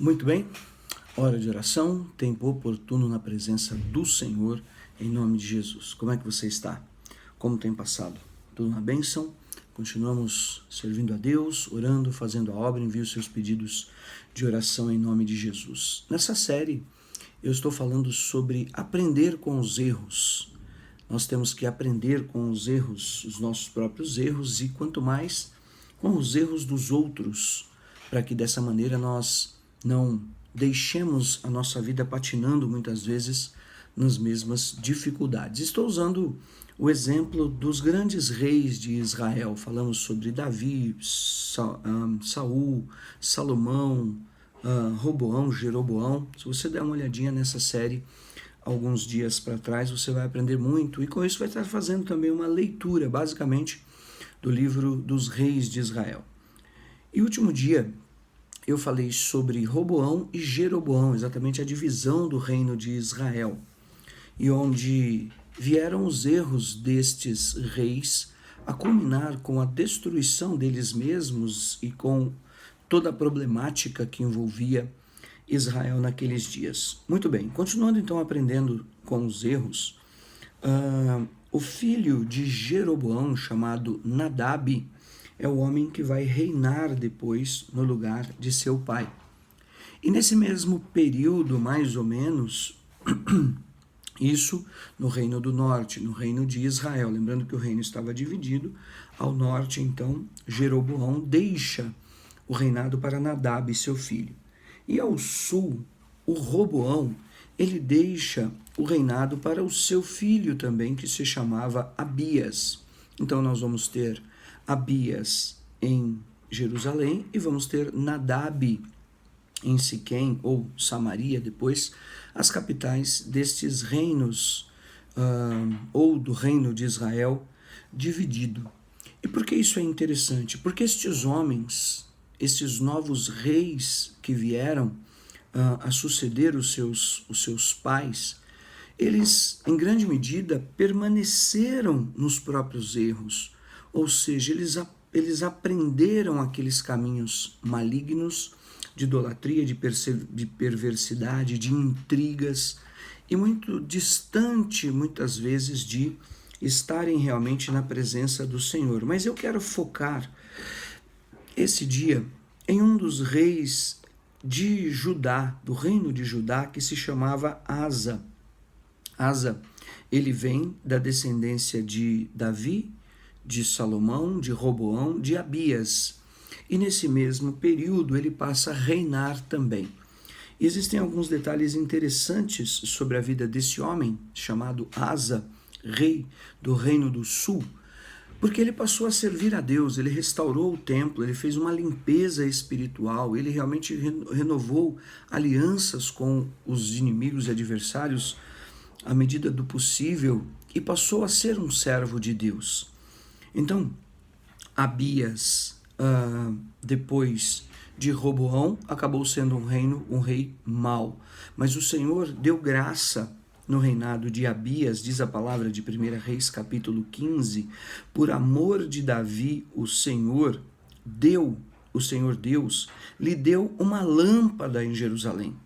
Muito bem, hora de oração, tempo oportuno na presença do Senhor, em nome de Jesus. Como é que você está? Como tem passado? Tudo na bênção? Continuamos servindo a Deus, orando, fazendo a obra, envie os seus pedidos de oração em nome de Jesus. Nessa série, eu estou falando sobre aprender com os erros. Nós temos que aprender com os erros, os nossos próprios erros, e quanto mais com os erros dos outros, para que dessa maneira nós não deixemos a nossa vida patinando muitas vezes nas mesmas dificuldades. Estou usando o exemplo dos grandes reis de Israel. Falamos sobre Davi, Saul, Salomão, Roboão, Jeroboão. Se você der uma olhadinha nessa série alguns dias para trás, você vai aprender muito, e com isso vai estar fazendo também uma leitura, basicamente, do livro dos reis de Israel. E último dia, eu falei sobre Roboão e Jeroboão, exatamente a divisão do reino de Israel, e onde vieram os erros destes reis a culminar com a destruição deles mesmos e com toda a problemática que envolvia Israel naqueles dias. Muito bem, continuando então aprendendo com os erros, o filho de Jeroboão, chamado Nadab, é o homem que vai reinar depois no lugar de seu pai. E nesse mesmo período, mais ou menos, isso no reino do norte, no reino de Israel. Lembrando que o reino estava dividido. Ao norte, então, Jeroboão deixa o reinado para Nadab, seu filho. E ao sul, o Roboão, ele deixa o reinado para o seu filho também, que se chamava Abias. Então nós vamos ter Abias em Jerusalém e vamos ter Nadab em Siquém ou Samaria depois, as capitais destes reinos, ou do reino de Israel dividido. E por que isso é interessante? Porque estes homens, estes novos reis que vieram a suceder os seus pais, eles, em grande medida, permaneceram nos próprios erros, ou seja, eles aprenderam aqueles caminhos malignos de idolatria, de perversidade, de intrigas, e muito distante, muitas vezes, de estarem realmente na presença do Senhor. Mas eu quero focar esse dia em um dos reis de Judá, do reino de Judá, que se chamava Asa. Asa, ele vem da descendência de Davi, de Salomão, de Roboão, de Abias. E nesse mesmo período ele passa a reinar também. E existem alguns detalhes interessantes sobre a vida desse homem, chamado Asa, rei do reino do sul, porque ele passou a servir a Deus, ele restaurou o templo, ele fez uma limpeza espiritual, ele realmente renovou alianças com os inimigos e adversários à medida do possível e passou a ser um servo de Deus. Então, Abias, depois de Roboão, acabou sendo um rei mau. Mas o Senhor deu graça no reinado de Abias, diz a palavra de 1 Reis, capítulo 15, por amor de Davi, o Senhor Deus, lhe deu uma lâmpada em Jerusalém,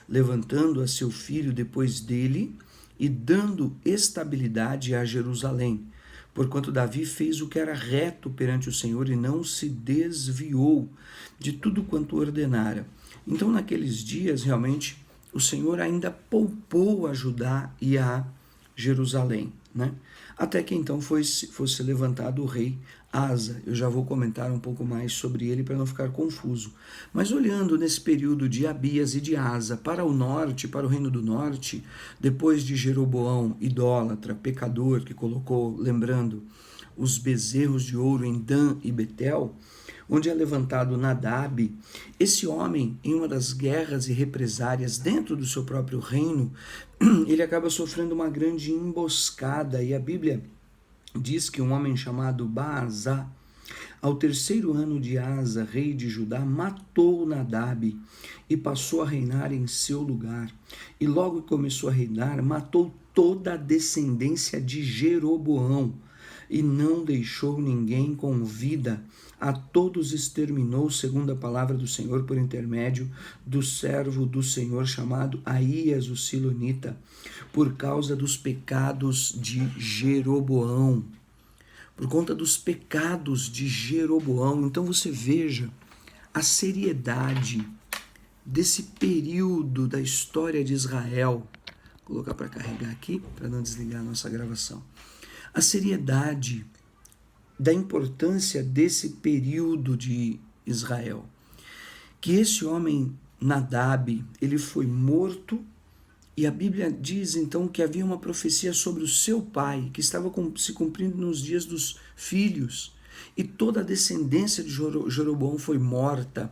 levantando a seu filho depois dele e dando estabilidade a Jerusalém, porquanto Davi fez o que era reto perante o Senhor e não se desviou de tudo quanto ordenara. Então, naqueles dias, realmente, o Senhor ainda poupou a Judá e a Jerusalém, né? Até que então fosse levantado o rei Asa. Eu já vou comentar um pouco mais sobre ele para não ficar confuso. Mas olhando nesse período de Abias e de Asa para o norte, para o reino do norte, depois de Jeroboão, idólatra, pecador, que colocou, lembrando, os bezerros de ouro em Dan e Betel, onde é levantado Nadab, esse homem, em uma das guerras e represárias dentro do seu próprio reino, ele acaba sofrendo uma grande emboscada, e a Bíblia diz que um homem chamado Baasá, ao 3º ano de Asa, rei de Judá, matou Nadab e passou a reinar em seu lugar. E logo que começou a reinar, matou toda a descendência de Jeroboão. e não deixou ninguém com vida. A todos exterminou, segundo a palavra do Senhor, por intermédio do servo do Senhor, chamado Aías, o Silonita, por causa dos pecados de Jeroboão. Por conta dos pecados de Jeroboão. Então você veja a seriedade desse período da história de Israel. Vou colocar para carregar aqui, para não desligar a nossa gravação. A seriedade da importância desse período de Israel. Que esse homem, Nadab, ele foi morto, e a Bíblia diz então que havia uma profecia sobre o seu pai, que estava se cumprindo nos dias dos filhos, e toda a descendência de Jeroboão foi morta.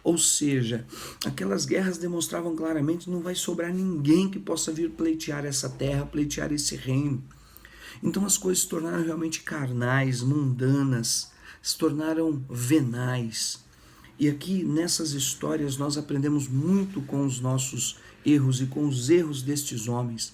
Ou seja, aquelas guerras demonstravam claramente que não vai sobrar ninguém que possa vir pleitear essa terra, pleitear esse reino. Então as coisas se tornaram realmente carnais, mundanas, se tornaram venais. E aqui nessas histórias nós aprendemos muito com os nossos erros e com os erros destes homens,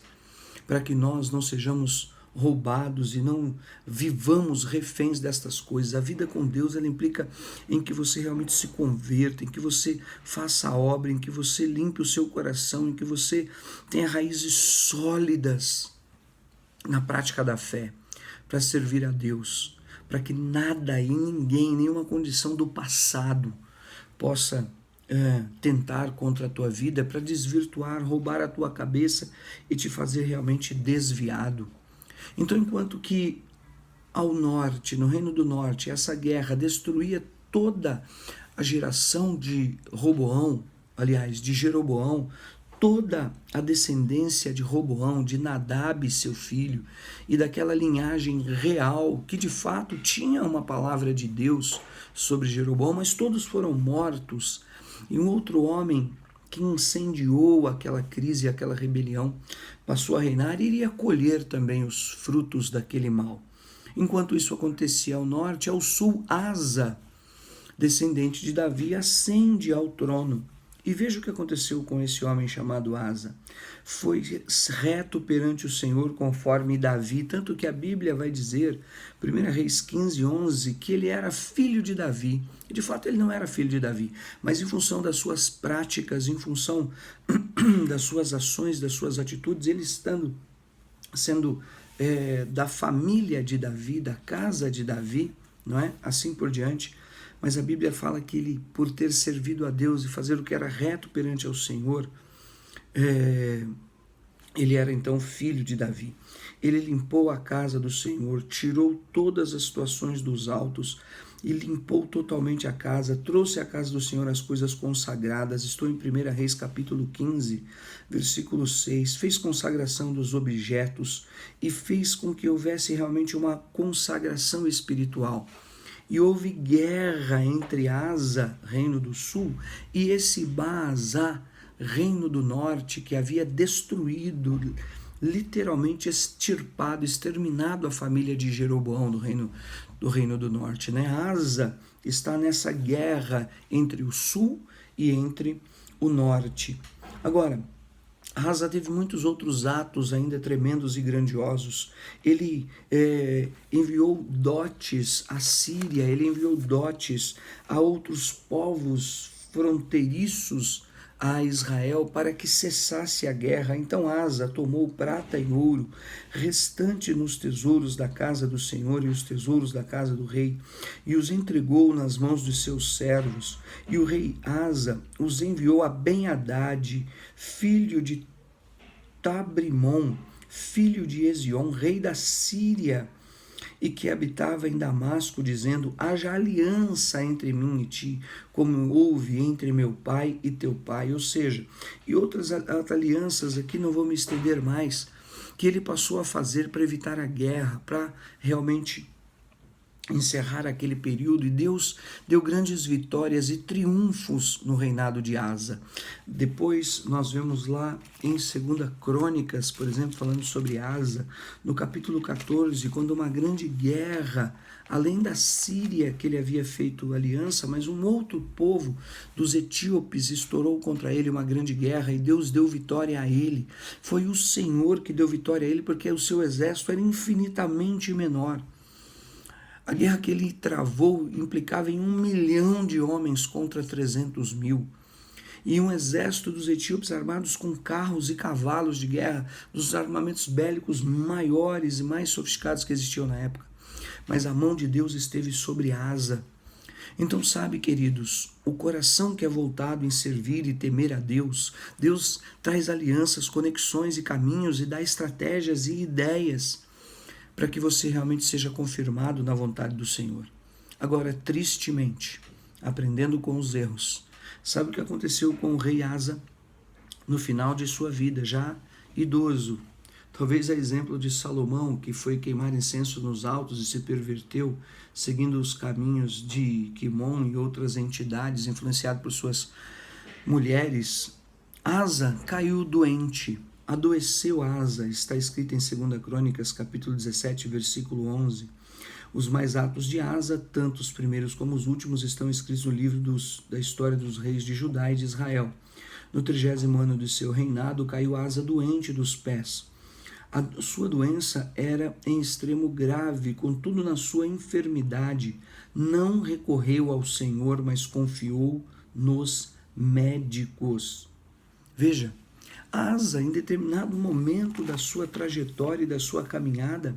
para que nós não sejamos roubados e não vivamos reféns destas coisas. A vida com Deus, ela implica em que você realmente se converta, em que você faça a obra, em que você limpe o seu coração, em que você tenha raízes sólidas na prática da fé, para servir a Deus, para que nada e ninguém, nenhuma condição do passado possa tentar contra a tua vida para desvirtuar, roubar a tua cabeça e te fazer realmente desviado. Então, enquanto que ao norte, no Reino do Norte, essa guerra destruía toda a geração de Roboão, aliás, de Jeroboão, toda a descendência de Roboão, de Nadab, seu filho, e daquela linhagem real, que de fato tinha uma palavra de Deus sobre Jeroboão, mas todos foram mortos, e um outro homem que incendiou aquela crise, aquela rebelião, passou a reinar e iria colher também os frutos daquele mal. Enquanto isso acontecia ao norte, ao sul, Asa, descendente de Davi, ascende ao trono. E veja o que aconteceu com esse homem chamado Asa. Foi reto perante o Senhor conforme Davi, tanto que a Bíblia vai dizer, 1 Reis 15:11, que ele era filho de Davi. E de fato ele não era filho de Davi, mas em função das suas práticas, em função das suas ações, das suas atitudes, ele sendo da família de Davi, da casa de Davi, não é? Assim por diante. Mas a Bíblia fala que ele, por ter servido a Deus e fazer o que era reto perante ao Senhor, ele era então filho de Davi. Ele limpou a casa do Senhor, tirou todas as situações dos altos e limpou totalmente a casa, trouxe à casa do Senhor as coisas consagradas. Estou em 1 Reis capítulo 15, versículo 6. Fez consagração dos objetos e fez com que houvesse realmente uma consagração espiritual. E houve guerra entre Asa, reino do sul, e esse Baasá, reino do norte, que havia destruído, literalmente extirpado, exterminado a família de Jeroboão do reino do norte. Né? Asa está nessa guerra entre o sul e entre o norte. Agora, Asa teve muitos outros atos ainda tremendos e grandiosos. Ele enviou dotes à Síria, ele enviou dotes a outros povos fronteiriços a Israel para que cessasse a guerra. Então Asa tomou prata e ouro restante nos tesouros da casa do Senhor e os tesouros da casa do rei e os entregou nas mãos dos seus servos. E o rei Asa os enviou a Ben-Hadad, filho de Tabrimon, filho de Ezion, rei da Síria, e que habitava em Damasco, dizendo: haja aliança entre mim e ti, como houve entre meu pai e teu pai. Ou seja, e outras alianças aqui não vou me estender mais, que ele passou a fazer para evitar a guerra, para realmente encerrar aquele período, e Deus deu grandes vitórias e triunfos no reinado de Asa. Depois nós vemos lá em 2 Crônicas, por exemplo, falando sobre Asa, no capítulo 14, quando uma grande guerra, além da Síria que ele havia feito aliança, mas um outro povo dos etíopes estourou contra ele uma grande guerra e Deus deu vitória a ele. Foi o Senhor que deu vitória a ele, porque o seu exército era infinitamente menor. A guerra que ele travou implicava em 1 milhão de homens contra 300 mil. E um exército dos etíopes armados com carros e cavalos de guerra, dos armamentos bélicos maiores e mais sofisticados que existiam na época. Mas a mão de Deus esteve sobre Asa. Então, sabe, queridos, o coração que é voltado em servir e temer a Deus, Deus traz alianças, conexões e caminhos e dá estratégias e ideias para que você realmente seja confirmado na vontade do Senhor. Agora, tristemente, aprendendo com os erros, sabe o que aconteceu com o rei Asa no final de sua vida, já idoso? Talvez a exemplo de Salomão, que foi queimar incenso nos altos e se perverteu, seguindo os caminhos de Quimon e outras entidades, influenciado por suas mulheres. Asa caiu doente, adoeceu Asa, está escrito em 2 Crônicas, capítulo 17, versículo 11. Os mais atos de Asa, tanto os primeiros como os últimos, estão escritos no livro da história dos reis de Judá e de Israel. No 30º ano de seu reinado, caiu Asa doente dos pés. A sua doença era em extremo grave, contudo, na sua enfermidade, não recorreu ao Senhor, mas confiou nos médicos. Veja, Asa, em determinado momento da sua trajetória e da sua caminhada,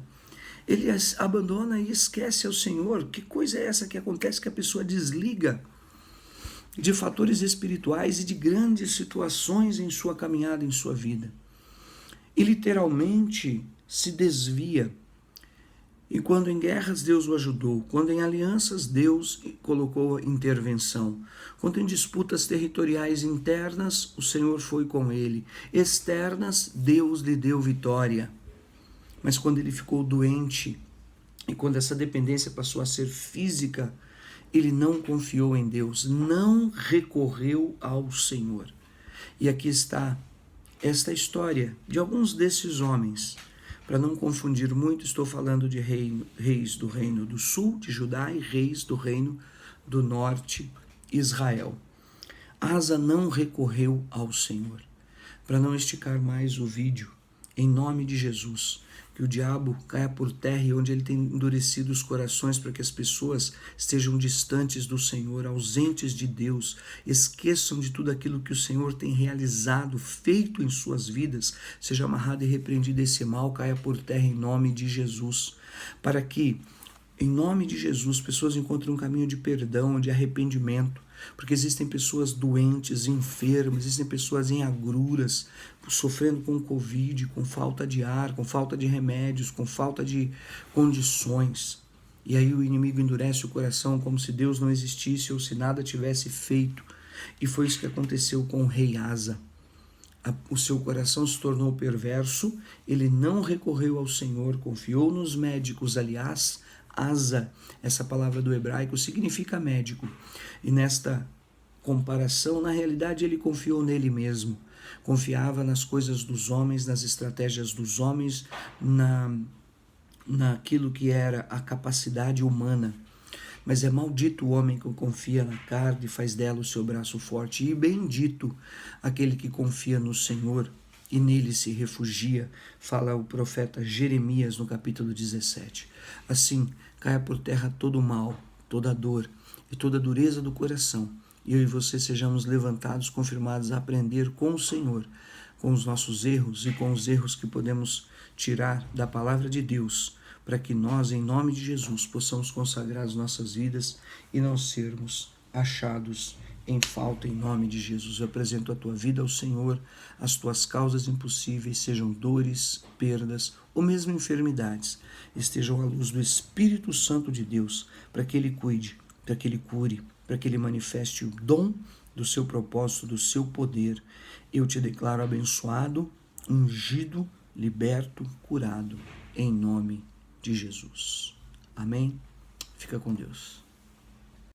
ele abandona e esquece ao Senhor. Que coisa é essa que acontece, que a pessoa desliga de fatores espirituais e de grandes situações em sua caminhada, em sua vida? E literalmente se desvia. E quando em guerras Deus o ajudou, quando em alianças Deus colocou intervenção, quando em disputas territoriais internas o Senhor foi com ele, externas Deus lhe deu vitória. Mas quando ele ficou doente e quando essa dependência passou a ser física, ele não confiou em Deus, não recorreu ao Senhor. E aqui está esta história de alguns desses homens. Para não confundir muito, estou falando de reis do reino do sul, de Judá, e reis do reino do norte, Israel. Asa não recorreu ao Senhor. Para não esticar mais o vídeo, em nome de Jesus, que o diabo caia por terra e onde ele tem endurecido os corações para que as pessoas estejam distantes do Senhor, ausentes de Deus, esqueçam de tudo aquilo que o Senhor tem realizado, feito em suas vidas, seja amarrado e repreendido esse mal, caia por terra em nome de Jesus, para que, em nome de Jesus, pessoas encontrem um caminho de perdão, de arrependimento, porque existem pessoas doentes, enfermas, existem pessoas em agruras, sofrendo com Covid, com falta de ar, com falta de remédios, com falta de condições. E aí o inimigo endurece o coração como se Deus não existisse ou se nada tivesse feito. E foi isso que aconteceu com o rei Asa. O seu coração se tornou perverso, ele não recorreu ao Senhor, confiou nos médicos. Aliás, Asa, essa palavra do hebraico, significa médico. E nesta comparação, na realidade, ele confiou nele mesmo. Confiava nas coisas dos homens, nas estratégias dos homens, naquilo que era a capacidade humana. Mas é maldito o homem que confia na carne e faz dela o seu braço forte. E bendito aquele que confia no Senhor e nele se refugia, fala o profeta Jeremias no capítulo 17. Assim, caia por terra todo o mal, toda a dor e toda a dureza do coração. E eu e você sejamos levantados, confirmados a aprender com o Senhor, com os nossos erros e com os erros que podemos tirar da palavra de Deus, para que nós, em nome de Jesus, possamos consagrar as nossas vidas e não sermos achados em falta, em nome de Jesus. Eu apresento a tua vida ao Senhor, as tuas causas impossíveis, sejam dores, perdas ou mesmo enfermidades, estejam à luz do Espírito Santo de Deus, para que Ele cuide, para que Ele cure, para que Ele manifeste o dom do seu propósito, do seu poder. Eu te declaro abençoado, ungido, liberto, curado, em nome de Jesus. Amém? Fica com Deus.